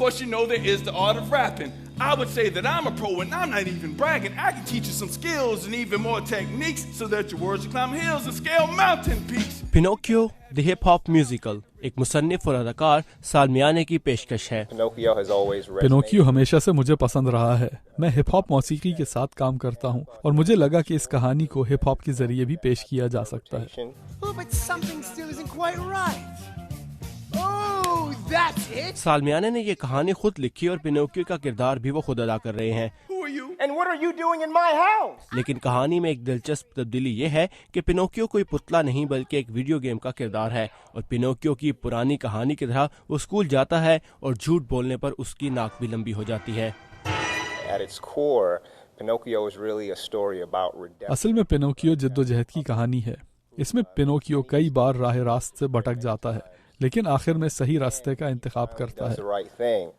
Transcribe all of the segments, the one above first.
course, you know there is the art of rapping. I would say that I'm a pro and I'm not even bragging. I can teach you some skills and even more techniques so that your words will climb hills and scale mountain peaks. Pinocchio the hip hop musical एक मुसन्निफ और अदाकार सालमियाने की पेशकश है। Pinocchio हमेशा से मुझे पसंद रहा है। मैं हिप हॉप मौसीकी के साथ काम करता हूँ और मुझे लगा कि इस कहानी को हिप हॉप के जरिए भी पेश किया जा सकता है। सालमियाने ने ये कहानी खुद लिखी और पिनोकियो का किरदार भी वो खुद अदा कर रहे हैं। लेकिन कहानी में एक दिलचस्प तब्दीली ये है कि पिनोकियो कोई पुतला नहीं बल्कि एक वीडियो गेम का किरदार है और पिनोकियो की पुरानी कहानी की तरह वो स्कूल जाता है और झूठ बोलने पर उसकी नाक भी लंबी हो जाती है। असल में पिनोकियो जिद्दोजहद की कहानी है। इसमें पिनोकियो कई बार राह रास्त से भटक जाता है लेकिन आखिर में सही रास्ते का इंतखाब करता है।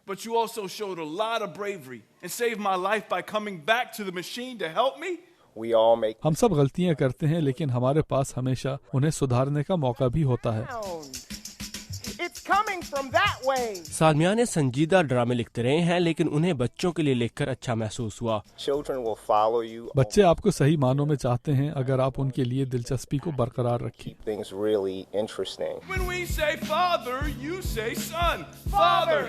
But you also showed a lot of bravery and saved my life by coming back to the machine to help me. हम सब गलतियां करते हैं लेकिन हमारे पास हमेशा उन्हें सुधारने का मौका भी होता है। सालमियाने संजीदा ड्रामे लिखते रहे हैं लेकिन उन्हें बच्चों के लिए लिखकर अच्छा महसूस हुआ। बच्चे आपको सही मानों में चाहते हैं अगर आप उनके लिए दिलचस्पी को बरकरार रखें। When we say father, you say son. Father,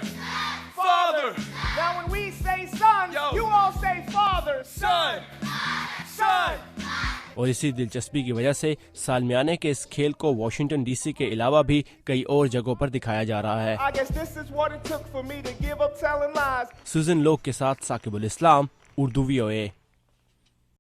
father. Now when we say son, you all say father, Son, son. और इसी दिलचस्पी की वजह से सालमियाने के इस खेल को वॉशिंगटन डीसी के अलावा भी कई और जगहों पर दिखाया जा रहा है। सुजन लोग के साथ साकिबुल इस्लाम, उर्दू VOA।